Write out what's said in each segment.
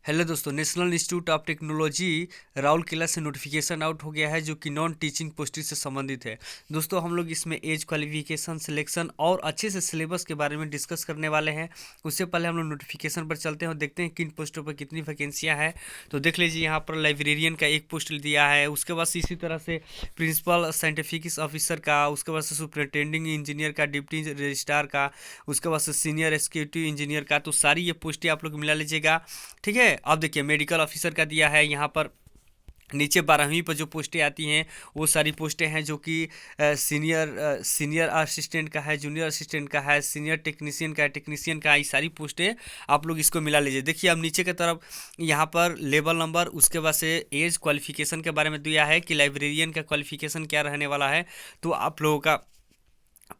Hello दोस्तों, national institute of technology Rourkela से notification out हो गया है जो कि नॉन टीचिंग पोस्टिंग से संबंधित है। दोस्तों हम लोग इसमें एज क्वालिफिकेशन सिलेक्शन और अच्छे से सिलेबस के बारे में डिस्कस करने वाले हैं। उससे पहले हम लोग नोटिफिकेशन पर चलते हैं और देखते हैं किन पोस्टों पर कितनी वैकेंसियां हैं। तो देख लीजिए, यहाँ पर लाइब्रेरियन का एक पोस्ट दिया है, उसके बाद से इसी तरह से प्रिंसिपल साइंटिफिक ऑफिसर का, उसके बाद से सुपरिटेंडिंग इंजीनियर का, डिप्टी रजिस्ट्रार का, उसके बाद से सीनियर एक्जीक्यूटिव इंजीनियर का। तो सारी ये पोस्टें आप लोग मिला लीजिएगा, ठीक है। अब देखिए, मेडिकल ऑफिसर का दिया है यहाँ पर। नीचे 12वीं पर जो पोस्टें आती हैं वो सारी पोस्टें हैं जो कि सीनियर असिस्टेंट का है, जूनियर असिस्टेंट का है, सीनियर टेक्नीशियन का है, टेक्नीशियन का है। ये सारी पोस्टें आप लोग इसको मिला लीजिए। देखिए, अब नीचे की तरफ यहाँ पर लेवल नंबर, उसके बाद से एज क्वालिफिकेशन के बारे में दिया है कि लाइब्रेरियन का क्वालिफिकेशन क्या रहने वाला है। तो आप लोगों का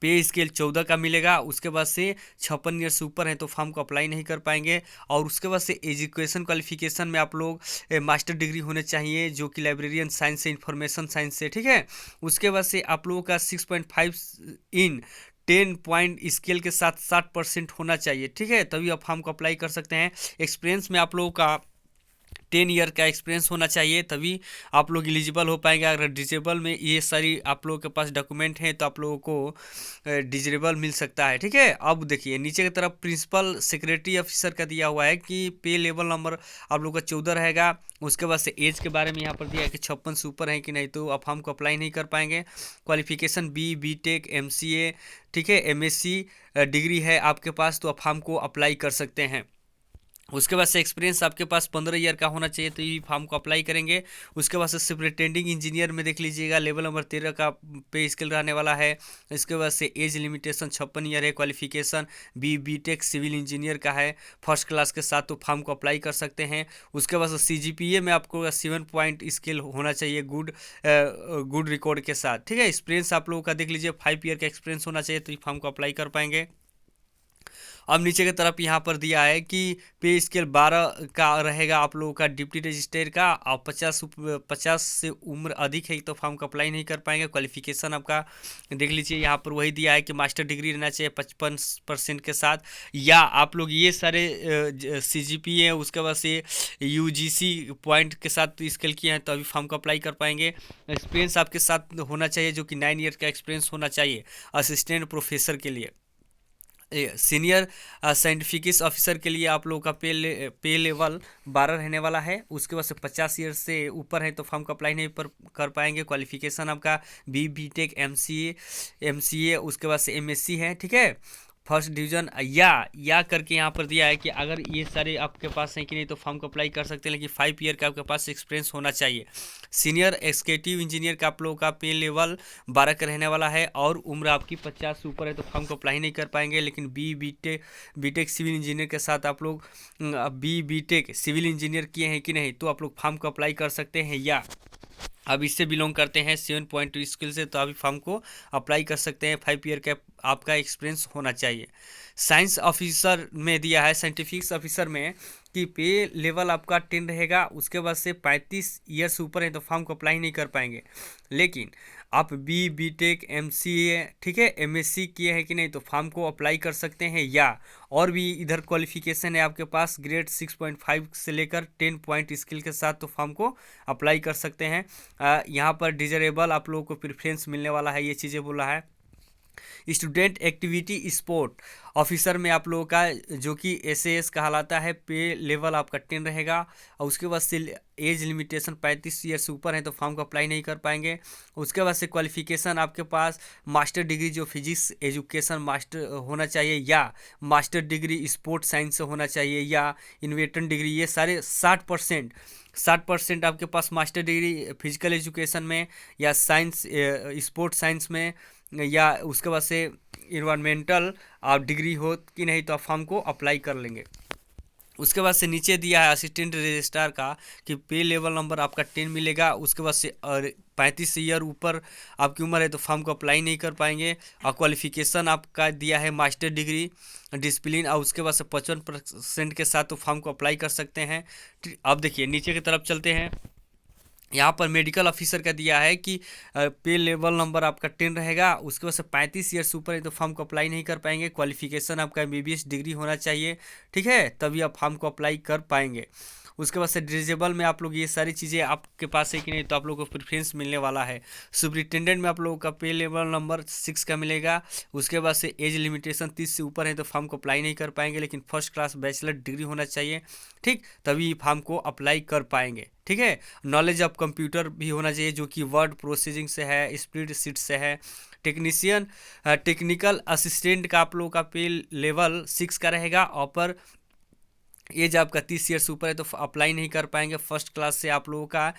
पे स्केल 14 का मिलेगा। उसके बाद से 56 ईयर से ऊपर है तो फॉर्म को अप्लाई नहीं कर पाएंगे। और उसके बाद से एजुकेशन क्वालिफिकेशन में आप लोग मास्टर डिग्री होने चाहिए जो कि लाइब्रेरियन साइंस से, इंफॉर्मेशन साइंस से, ठीक है। उसके बाद से आप लोगों का 6.5 इन 10 पॉइंट स्केल के साथ 60% होना चाहिए, ठीक है, तभी आप फॉर्म को अप्लाई कर सकते हैं। एक्सपीरियंस में आप लोगों का 10 ईयर का एक्सपीरियंस होना चाहिए, तभी आप लोग एलिजिबल हो पाएंगे। अगर डिजेबल में ये सारी आप लोगों के पास डॉक्यूमेंट हैं तो आप लोगों को डिजेबल मिल सकता है, ठीक है। अब देखिए, नीचे की तरफ प्रिंसिपल सेक्रेटरी ऑफिसर का दिया हुआ है कि पे लेवल नंबर आप लोग का 14 रहेगा। उसके बाद से एज के बारे में यहाँ पर दिया है कि 56 से ऊपर है कि नहीं, तो आप फॉर्म को अप्लाई नहीं कर पाएंगे। क्वालिफिकेशन बी टेक MCA, ठीक है, MSc डिग्री है आपके पास तो आप फॉर्म को अप्लाई कर सकते हैं। उसके बाद से एक्सपीरियंस आपके पास 15 ईयर का होना चाहिए तो ये फॉर्म को अप्लाई करेंगे। उसके बाद से सुपरिटेंडिंग इंजीनियर में देख लीजिएगा, लेवल नंबर 13 का पे स्केल रहने वाला है। इसके बाद से एज लिमिटेशन 56 ईयर है। Qualification B Tech civil engineer का है फर्स्ट क्लास के साथ, तो फॉर्म को अप्लाई कर सकते हैं। उसके बाद से CGPA में आपको 7 पॉइंट स्केल होना चाहिए गुड रिकॉर्ड के साथ, ठीक है। एक्सपीरियंस आप लोगों का देख लीजिए 5 ईयर का एक्सपीरियंस होना चाहिए तो ये फॉर्म को अप्लाई कर पाएंगे। अब नीचे की तरफ यहाँ पर दिया है कि पे स्केल 12 का रहेगा आप लोगों का डिप्टी रजिस्ट्रार का, और 50 से उम्र अधिक है तो फॉर्म को अप्लाई नहीं कर पाएंगे। क्वालिफिकेशन आपका देख लीजिए, यहाँ पर वही दिया है कि मास्टर डिग्री रहना चाहिए 55% के साथ, या आप लोग ये सारे CGPA उसके बाद से UGC पॉइंट के साथ स्केल किए हैं तो अभी फॉर्म को अप्लाई कर पाएंगे। एक्सपीरियंस आपके साथ होना चाहिए जो कि 9 ईयर का एक्सपीरियंस होना चाहिए असिस्टेंट प्रोफेसर के लिए। सीनियर साइंटिफिक ऑफिसर के लिए आप लोगों का पे लेवल 12 रहने वाला है। उसके बाद से 50 ईयर से ऊपर है तो फॉर्म को अप्लाई नहीं कर पाएंगे। क्वालिफिकेशन आपका बी टेक MCA उसके बाद से MSc है, ठीक है, फर्स्ट डिवीजन या करके यहाँ पर दिया है कि अगर ये सारे आपके पास हैं कि नहीं तो फॉर्म को अप्लाई कर सकते हैं, लेकिन 5 ईयर का आपके पास एक्सपीरियंस होना चाहिए। सीनियर एक्जीक्यूटिव इंजीनियर का आप लोगों का पे लेवल 12 का रहने वाला है और उम्र आपकी 50 से ऊपर है तो फॉर्म को अप्लाई नहीं कर पाएंगे। लेकिन बी टेक सिविल इंजीनियर के साथ आप लोग बी टेक सिविल इंजीनियर किए हैं कि नहीं तो आप लोग फॉर्म को अप्लाई कर सकते हैं। या अब इससे बिलोंग करते हैं 7.2 स्किल से तो अभी फॉर्म को अप्लाई कर सकते हैं। 5 ईयर का आपका एक्सपीरियंस होना चाहिए। साइंस ऑफिसर में दिया है, साइंटिफिक ऑफिसर में, कि पे लेवल आपका 10 रहेगा। उसके बाद से 35 ईयर से ऊपर है तो फॉर्म को अप्लाई नहीं कर पाएंगे। लेकिन आप बी टेक MCA, ठीक है, MSc किए हैं कि नहीं तो फॉर्म को अप्लाई कर सकते हैं। या और भी इधर क्वालिफिकेशन है आपके पास ग्रेड 6.5 से लेकर 10 पॉइंट स्किल के साथ तो फॉर्म को अप्लाई कर सकते हैं। यहाँ पर डिजरेबल आप लोगों को प्रेफरेंस मिलने वाला है, ये चीज़ें बोला है। स्टूडेंट एक्टिविटी स्पोर्ट ऑफिसर में आप लोगों का जो कि SAS कहलाता है, पे लेवल आपका 10 रहेगा। और उसके बाद से एज लिमिटेशन 35 ईयर से ऊपर है तो फॉर्म को अप्लाई नहीं कर पाएंगे। उसके बाद से क्वालिफिकेशन आपके पास मास्टर डिग्री जो फिजिक्स एजुकेशन मास्टर होना चाहिए, या मास्टर डिग्री स्पोर्ट साइंस से होना चाहिए, या इन्वेटन डिग्री। ये सारे 60% आपके पास मास्टर डिग्री फिजिकल एजुकेशन में, या साइंस स्पोर्ट साइंस में, या उसके बाद से इन्वायरमेंटल आप डिग्री हो कि नहीं तो आप फॉर्म को अप्लाई कर लेंगे। उसके बाद से नीचे दिया है असिस्टेंट रजिस्ट्रार का कि पे लेवल नंबर आपका 10 मिलेगा। उसके बाद से 35 ईयर ऊपर आपकी उम्र है तो फॉर्म को अप्लाई नहीं कर पाएंगे। और क्वालिफिकेशन आपका दिया है मास्टर डिग्री डिसिप्लिन, और उसके बाद से 55% के साथ तो फॉर्म को अप्लाई कर सकते हैं। अब देखिए, नीचे की तरफ चलते हैं। यहाँ पर मेडिकल ऑफिसर का दिया है कि पे लेवल नंबर आपका 10 रहेगा। उसके बाद से 35 ईयर से ऊपर है तो फॉर्म को अप्लाई नहीं कर पाएंगे। क्वालिफिकेशन आपका MBBS डिग्री होना चाहिए, ठीक है, तभी आप फॉर्म को अप्लाई कर पाएंगे। उसके बाद से डिजेबल में आप लोग ये सारी चीज़ें आपके पास है कि नहीं, तो आप लोगों को प्रेफरेंस मिलने वाला है। सुपरिटेंडेंट में आप लोगों का पे लेवल नंबर 6 का मिलेगा। उसके बाद से एज लिमिटेशन 30 से ऊपर है तो फॉर्म को अप्लाई नहीं कर पाएंगे, लेकिन फर्स्ट क्लास बैचलर डिग्री होना चाहिए, ठीक, तभी फॉर्म को अप्लाई कर पाएंगे, ठीक है। नॉलेज ऑफ कंप्यूटर भी होना चाहिए, जो कि वर्ड प्रोसेसिंग से है, स्प्रेड शीट से है। टेक्नीशियन टेक्निकल असिस्टेंट का आप लोगों का पे लेवल 6 का रहेगा। और एज आपका 30 ईयर्स ऊपर है तो अप्लाई नहीं कर पाएंगे। फर्स्ट क्लास से आप लोगों का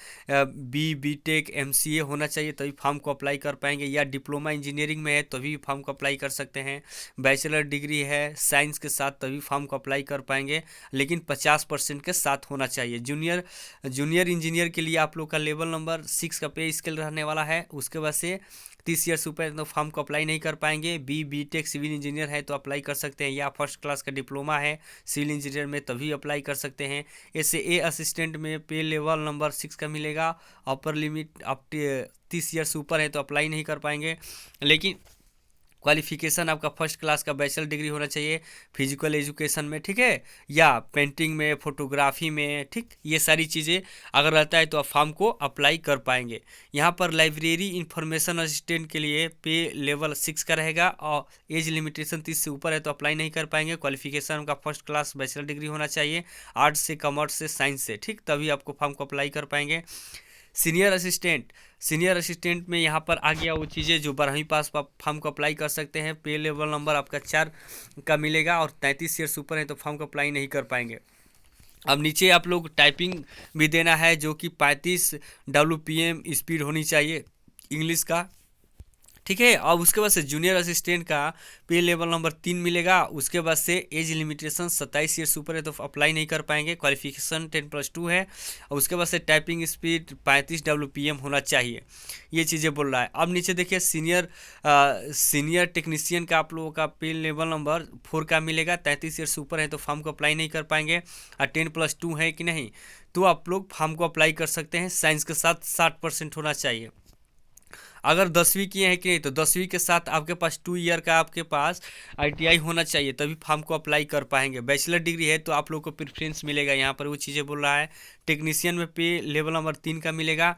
बी.टेक MCA होना चाहिए, तभी फॉर्म को अप्लाई कर पाएंगे, या डिप्लोमा इंजीनियरिंग में है तभी फॉर्म को अप्लाई कर सकते हैं। बैचलर डिग्री है साइंस के साथ तभी फॉर्म को अप्लाई कर पाएंगे, लेकिन 50% के साथ होना चाहिए। जूनियर इंजीनियर के लिए आप लोग का लेवल नंबर 6 का पे स्केल रहने वाला है। उसके बाद से 30 ईयर्स ऊपर तो फॉर्म को अप्लाई नहीं कर पाएंगे। बी.टेक सिविल इंजीनियर है तो अप्लाई कर सकते हैं, या फर्स्ट क्लास का डिप्लोमा है सिविल इंजीनियर में तभी अप्लाई कर सकते हैं। SAA असिस्टेंट में पे लेवल नंबर 6 का मिलेगा। अपर लिमिट आप 30 ईयर्स ऊपर है तो अप्लाई नहीं कर पाएंगे, लेकिन क्वालिफिकेशन आपका फर्स्ट क्लास का बैचलर डिग्री होना चाहिए फिजिकल एजुकेशन में, ठीक है, या पेंटिंग में, फोटोग्राफी में, ठीक, ये सारी चीज़ें अगर रहता है तो आप फॉर्म को अप्लाई कर पाएंगे। यहाँ पर लाइब्रेरी इंफॉर्मेशन असिस्टेंट के लिए पे लेवल 6 का रहेगा और एज लिमिटेशन 30 से ऊपर है तो अप्लाई नहीं कर पाएंगे। क्वालिफिकेशन का फर्स्ट क्लास बैचलर डिग्री होना चाहिए, आर्ट्स से, कॉमर्स से, साइंस से, ठीक, तभी आपको फॉर्म को अप्लाई कर पाएंगे। सीनियर असिस्टेंट में यहाँ पर आ गया वो चीज़ें जो 12वीं पास फॉर्म को अप्लाई कर सकते हैं। पे लेवल नंबर आपका 4 का मिलेगा और 33 ईयर्स ऊपर है तो फॉर्म को अप्लाई नहीं कर पाएंगे। अब नीचे आप लोग टाइपिंग भी देना है, जो कि 35 WPM स्पीड होनी चाहिए इंग्लिश का, ठीक है। अब उसके बाद से जूनियर असिस्टेंट का पे लेवल नंबर 3 मिलेगा। उसके बाद से एज लिमिटेशन 27 ईयर्स ऊपर है तो अप्लाई नहीं कर पाएंगे। क्वालिफिकेशन 10+2 है। और उसके बाद से टाइपिंग स्पीड 35 WPM होना चाहिए, ये चीज़ें बोल रहा है। अब नीचे देखिए सीनियर टेक्नीशियन का आप लोगों का पे लेवल नंबर 4 का मिलेगा। 33 ईयर्स ऊपर है तो फॉर्म को अप्लाई नहीं कर पाएंगे। और 10+2 है कि नहीं, तो आप लोग फॉर्म को अप्लाई कर सकते हैं। साइंस के साथ 60% होना चाहिए। अगर 10वीं किए हैं कि नहीं, तो 10वीं के साथ आपके पास 2 ईयर का आपके पास ITI होना चाहिए, तभी फॉर्म को अप्लाई कर पाएंगे। बैचलर डिग्री है तो आप लोग को प्रेफरेंस मिलेगा, यहाँ पर वो चीज़ें बोल रहा है। टेक्नीशियन में पे लेवल नंबर 3 का मिलेगा,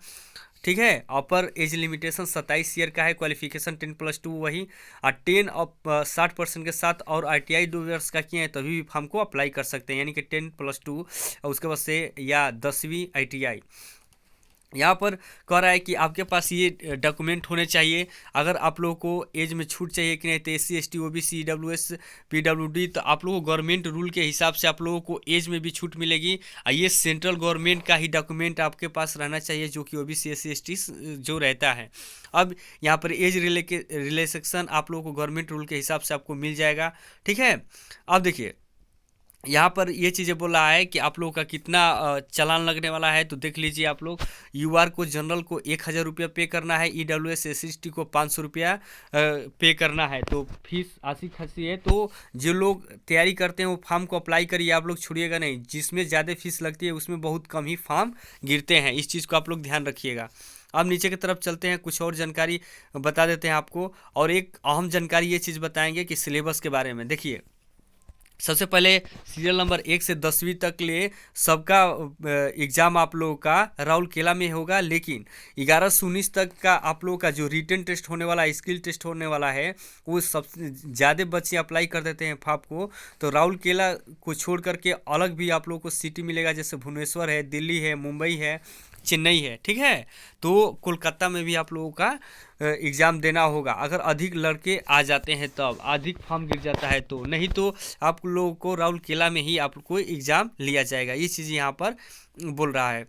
ठीक है। अपर एज लिमिटेशन 27 ईयर का है। क्वालिफिकेशन 10+2 वही, और 10 और 60% के साथ और ITI 2 ईयर्स का किए हैं तभी भी फॉर्म को अप्लाई कर सकते हैं, यानी कि 10+2 और उसके बाद से या 10वीं ITI। यहाँ पर कह रहा है कि आपके पास ये डॉक्यूमेंट होने चाहिए। अगर आप लोगों को एज में छूट चाहिए कि नहीं, तो SC ST OBC EWS PWD, तो आप लोगों को गवर्नमेंट रूल के हिसाब से आप लोगों को एज में भी छूट मिलेगी। और ये सेंट्रल गवर्नमेंट का ही डॉक्यूमेंट आपके पास रहना चाहिए, जो कि OBC SC ST जो रहता है। अब यहाँ पर एज रिलेक्सेशन आप लोगों को गवर्नमेंट रूल के हिसाब से आपको मिल जाएगा, ठीक है। अब देखिए यहाँ पर ये चीज़ें बोल रहा है कि आप लोगों का कितना चालान लगने वाला है, तो देख लीजिए आप लोग। UR को जनरल को 1000 रुपया पे करना है। EWS SC को 500 रुपया पे करना है। तो फीस आसी खासी है, तो जो लोग तैयारी करते हैं वो फॉर्म को अप्लाई करिए, आप लोग छुड़िएगा नहीं। जिसमें ज़्यादा फीस लगती है उसमें बहुत कम ही फॉर्म गिरते हैं, इस चीज़ को आप लोग ध्यान रखिएगा। अब नीचे की तरफ चलते हैं, कुछ और जानकारी बता देते हैं आपको। और एक अहम जानकारी ये चीज़ बताएंगे कि सिलेबस के बारे में। देखिए, सबसे पहले सीरियल नंबर 1 से 10वीं तक ले सबका एग्ज़ाम आप लोगों का राउरकेला में होगा, लेकिन 11 से 19 तक का आप लोगों का जो रिटन टेस्ट होने वाला है, स्किल टेस्ट होने वाला है, वो सबसे ज़्यादा बच्चे अप्लाई कर देते हैं फाप को। तो राउरकेला को छोड़ करके अलग भी आप लोगों को सिटी मिलेगा, जैसे भुवनेश्वर है, दिल्ली है, मुंबई है, चेन्नई है, ठीक है। तो कोलकाता में भी आप लोगों का एग्ज़ाम देना होगा। अगर अधिक लड़के आ जाते हैं तब, अधिक फॉर्म गिर जाता है तो, नहीं तो आप लोगों को राउरकेला में ही आपको एग्ज़ाम लिया जाएगा। ये चीज़ यहाँ पर बोल रहा है।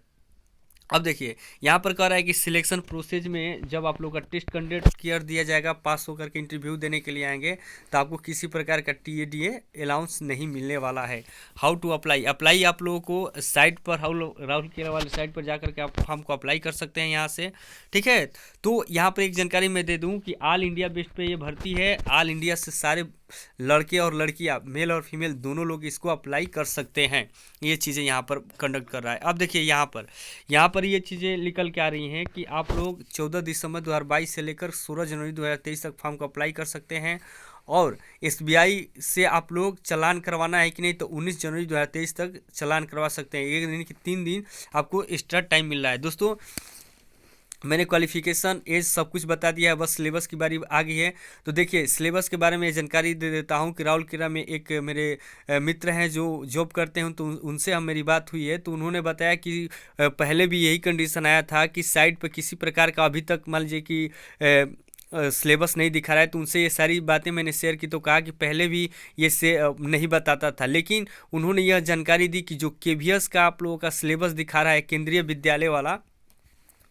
अब देखिए, यहाँ पर कह रहा है कि सिलेक्शन प्रोसेस में जब आप लोग का टेस्ट कंडक्ट किया दिया जाएगा, पास होकर के इंटरव्यू देने के लिए आएंगे, तो आपको किसी प्रकार का TADA अलाउंस नहीं मिलने वाला है। हाउ टू अप्लाई आप लोगों को साइट पर, राउरकेला वाली साइट पर जाकर के आप फॉर्म को अप्लाई कर सकते हैं यहाँ से, ठीक है। तो यहाँ पर एक जानकारी मैं दे दूँ कि ऑल इंडिया बेस पे ये भर्ती है। ऑल इंडिया से सारे लड़के और लड़कियां, मेल और फीमेल दोनों लोग इसको अप्लाई कर सकते हैं। ये चीज़ें यहाँ पर कंडक्ट कर रहा है। अब देखिए यहाँ पर ये चीज़ें निकल के आ रही हैं कि आप लोग 14 दिसंबर 2022 से लेकर 16 जनवरी 2023 तक फॉर्म को अप्लाई कर सकते हैं। और SBI से आप लोग चालान करवाना है कि नहीं, तो 19 जनवरी 2023 तक चालान करवा सकते हैं। एक दिन की 3 दिन आपको एक्स्ट्रा टाइम मिल रहा है। दोस्तों मैंने क्वालिफिकेशन एज सब कुछ बता दिया है, बस सिलेबस की बारी आ गई है। तो देखिए सिलेबस के बारे में जानकारी दे देता हूँ कि राउरकेला में एक मेरे मित्र हैं जो जॉब करते हैं, तो उनसे हम मेरी बात हुई है, तो उन्होंने बताया कि पहले भी यही कंडीशन आया था कि साइट पर किसी प्रकार का अभी तक मान लीजिए कि सिलेबस नहीं दिखा रहा है। तो उनसे ये सारी बातें मैंने शेयर की, तो कहा कि पहले भी ये से नहीं बताता था, लेकिन उन्होंने यह जानकारी दी कि जो KVS का आप लोगों का सिलेबस दिखा रहा है केंद्रीय विद्यालय वाला,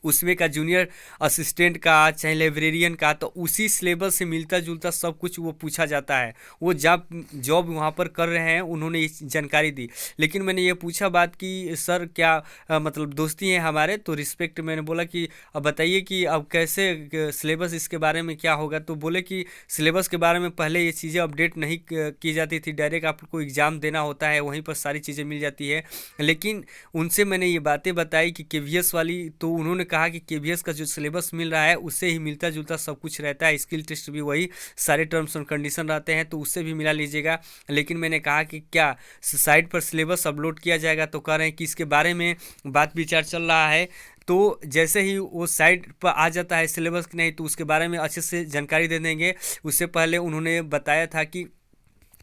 उसमें का जूनियर असिस्टेंट का चाहे लाइब्रेरियन का, तो उसी सिलेबस से मिलता जुलता सब कुछ वो पूछा जाता है। वो जॉब वहाँ पर कर रहे हैं, उन्होंने ये जानकारी दी। लेकिन मैंने ये पूछा बात कि सर क्या मतलब दोस्ती है हमारे, तो रिस्पेक्ट मैंने बोला कि अब बताइए कि अब कैसे सिलेबस इसके बारे में क्या होगा। तो बोले कि सिलेबस के बारे में पहले ये चीज़ें अपडेट नहीं की जाती थी, डायरेक्ट आपको एग्ज़ाम देना होता है, वहीं पर सारी चीज़ें मिल जाती है। लेकिन उनसे मैंने ये बातें बताई कि KVS वाली, तो उन्होंने कहा कि KVS का जो सिलेबस मिल रहा है उससे ही मिलता जुलता सब कुछ रहता है, स्किल टेस्ट भी वही सारे टर्म्स एंड कंडीशन रहते हैं, तो उससे भी मिला लीजिएगा। लेकिन मैंने कहा कि क्या साइट पर सिलेबस अपलोड किया जाएगा, तो कह रहे हैं कि इसके बारे में बात विचार चल रहा है। तो जैसे ही वो साइट पर आ जाता है सिलेबस की नहीं, तो उसके बारे में अच्छे से जानकारी दे देंगे। उससे पहले उन्होंने बताया था कि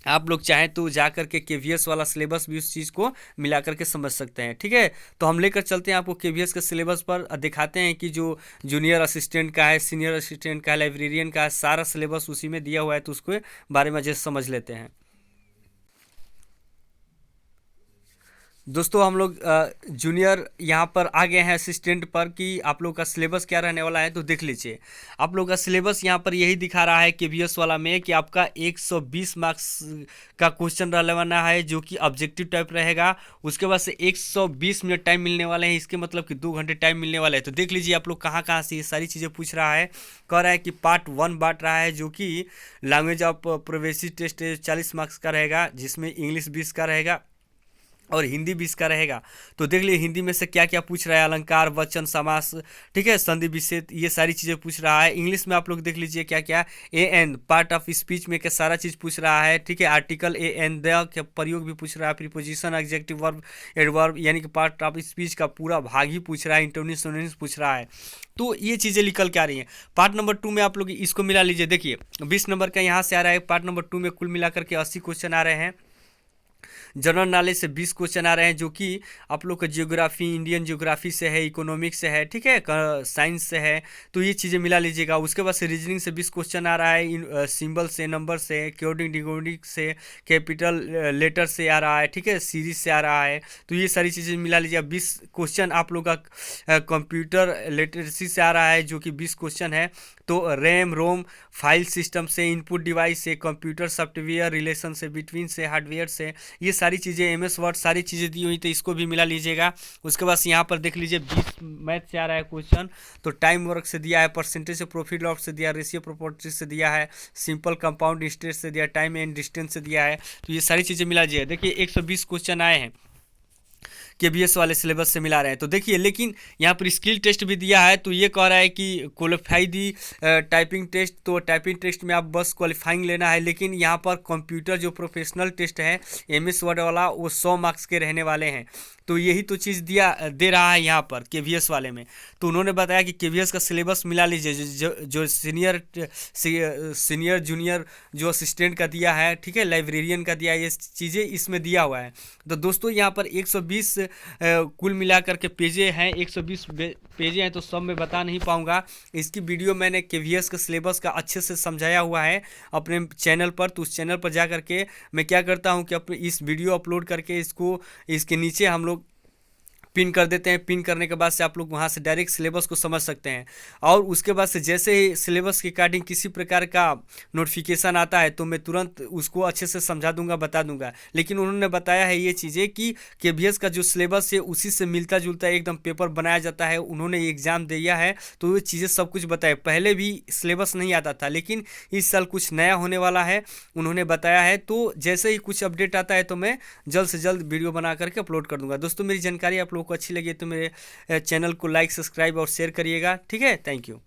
आप लोग चाहें तो जा कर के KVS वाला सिलेबस भी उस चीज़ को मिला करके समझ सकते हैं। ठीक है, तो हम लेकर चलते हैं आपको KVS के सिलेबस पर, दिखाते हैं कि जो जूनियर असिस्टेंट का है, सीनियर असिस्टेंट का है, लाइब्रेरियन का है, सारा सिलेबस उसी में दिया हुआ है, तो उसके बारे में जैसे समझ लेते हैं। दोस्तों हम लोग जूनियर यहाँ पर आ गए हैं असिस्टेंट पर कि आप लोग का सिलेबस क्या रहने वाला है, तो देख लीजिए। आप लोग का सिलेबस यहाँ पर यही दिखा रहा है KVS वाला में कि आपका 120 मार्क्स का क्वेश्चन रहने है, जो कि ऑब्जेक्टिव टाइप रहेगा। उसके बाद से 120 मिनट टाइम मिलने वाले हैं, इसके मतलब कि 2 घंटे टाइम मिलने वाला है। तो देख लीजिए आप लोग कहाँ कहाँ से ये सारी चीज़ें पूछ रहा है। कह रहा है कि पार्ट 1 बांट रहा है, जो कि language of proficiency test 40 marks का रहेगा, जिसमें इंग्लिश 20 का रहेगा और हिंदी भी इसका रहेगा। तो देख लिए हिंदी में से क्या क्या पूछ रहा है, अलंकार, वचन, समास, ठीक है, संधि विच्छेद, ये सारी चीज़ें पूछ रहा है। इंग्लिश में आप लोग देख लीजिए क्या क्या, AN पार्ट ऑफ स्पीच में क्या सारा चीज़ पूछ रहा है। ठीक है, आर्टिकल AN द का प्रयोग भी पूछ रहा है, प्रीपोजिशन, एडजेक्टिव, वर्ब, एडवर्ब, यानी कि पार्ट ऑफ स्पीच का पूरा भाग ही पूछ रहा है, इंटोनेशन पूछ रहा है। तो ये चीज़ें निकल के आ रही हैं। पार्ट नंबर 2 में आप लोग इसको मिला लीजिए, देखिए 20 नंबर का यहाँ से आ रहा है। पार्ट नंबर 2 में कुल मिलाकर के 80 क्वेश्चन आ रहे हैं। जनरल नॉलेज से 20 क्वेश्चन आ रहे हैं, जो कि आप लोग का जियोग्राफी, इंडियन जियोग्राफी से है, इकोनॉमिक्स से है, ठीक है, साइंस से है। तो ये चीज़ें मिला लीजिएगा। उसके बाद से रीजनिंग से 20 क्वेश्चन आ रहा है, सिंबल से, नंबर से, कोडिंग डिकोडिंग से, कैपिटल लेटर से आ रहा है, ठीक है, सीरीज से आ रहा है। तो ये सारी चीज़ें मिला लीजिए। 20 क्वेश्चन आप लोग का कंप्यूटर लिटरेसी से आ रहा है, जो कि 20 क्वेश्चन है। तो रैम रोम फाइल सिस्टम से, इनपुट डिवाइस से, कंप्यूटर सॉफ्टवेयर रिलेशन से, बिटवीन से, हार्डवेयर से, ये सारी चीज़ें, MS वर्ड सारी चीज़ें दी हुई, तो इसको भी मिला लीजिएगा। उसके बाद यहाँ पर देख लीजिए 20 मैथ से आ रहा है क्वेश्चन। तो टाइम वर्क से दिया है, परसेंटेज से, प्रॉफिट लॉस से दिया, रेशियो प्रॉपर्टी से दिया है, सिंपल कंपाउंड इंटरेस्ट से दिया, टाइम एंड डिस्टेंस से दिया है। तो ये सारी चीज़ें मिला लीजिए। देखिए 120 क्वेश्चन आए हैं, KVS वाले सिलेबस से मिला रहे हैं। तो देखिए, लेकिन यहाँ पर स्किल टेस्ट भी दिया है। तो ये कह रहा है कि क्वालिफाई दी टाइपिंग टेस्ट, तो टाइपिंग टेस्ट में आप बस क्वालिफाइंग लेना है। लेकिन यहाँ पर कंप्यूटर जो प्रोफेशनल टेस्ट है MS वर्ड वाला, वो 100 मार्क्स के रहने वाले हैं। तो यही तो चीज़ दे रहा है यहाँ पर KVS वाले में। तो उन्होंने बताया कि KVS का सिलेबस मिला लीजिए, जो सीनियर जूनियर जो असिस्टेंट का दिया है, ठीक है, लाइब्रेरियन का दिया है, ये चीज़ें इसमें दिया हुआ है। तो दोस्तों यहाँ पर 120 कुल मिलाकर के पेजें हैं, 120 पेजें हैं, तो सब मैं बता नहीं पाऊँगा। इसकी वीडियो मैंने KVS का सिलेबस का अच्छे से समझाया हुआ है अपने चैनल पर। तो उस चैनल पर जा करके मैं क्या करता हूँ कि अपने इस वीडियो अपलोड करके इसके नीचे हम लोग पिन कर देते हैं। पिन करने के बाद से आप लोग वहाँ से डायरेक्ट सिलेबस को समझ सकते हैं। और उसके बाद से जैसे ही सिलेबस के अकॉर्डिंग किसी प्रकार का नोटिफिकेशन आता है, तो मैं तुरंत उसको अच्छे से समझा दूंगा, बता दूंगा। लेकिन उन्होंने बताया है ये चीज़ें कि KVS का जो सिलेबस है उसी से मिलता जुलता एकदम पेपर बनाया जाता है। उन्होंने एग्ज़ाम दिया है, तो ये चीज़ें सब कुछ बताया। पहले भी सिलेबस नहीं आता था, लेकिन इस साल कुछ नया होने वाला है, उन्होंने बताया है। तो जैसे ही कुछ अपडेट आता है तो मैं जल्द से जल्द वीडियो बना करके अपलोड कर दूंगा। दोस्तों मेरी जानकारी आप लोगों को अच्छी लगी तो मेरे चैनल को लाइक, सब्सक्राइब और शेयर करिएगा। ठीक है, थैंक यू।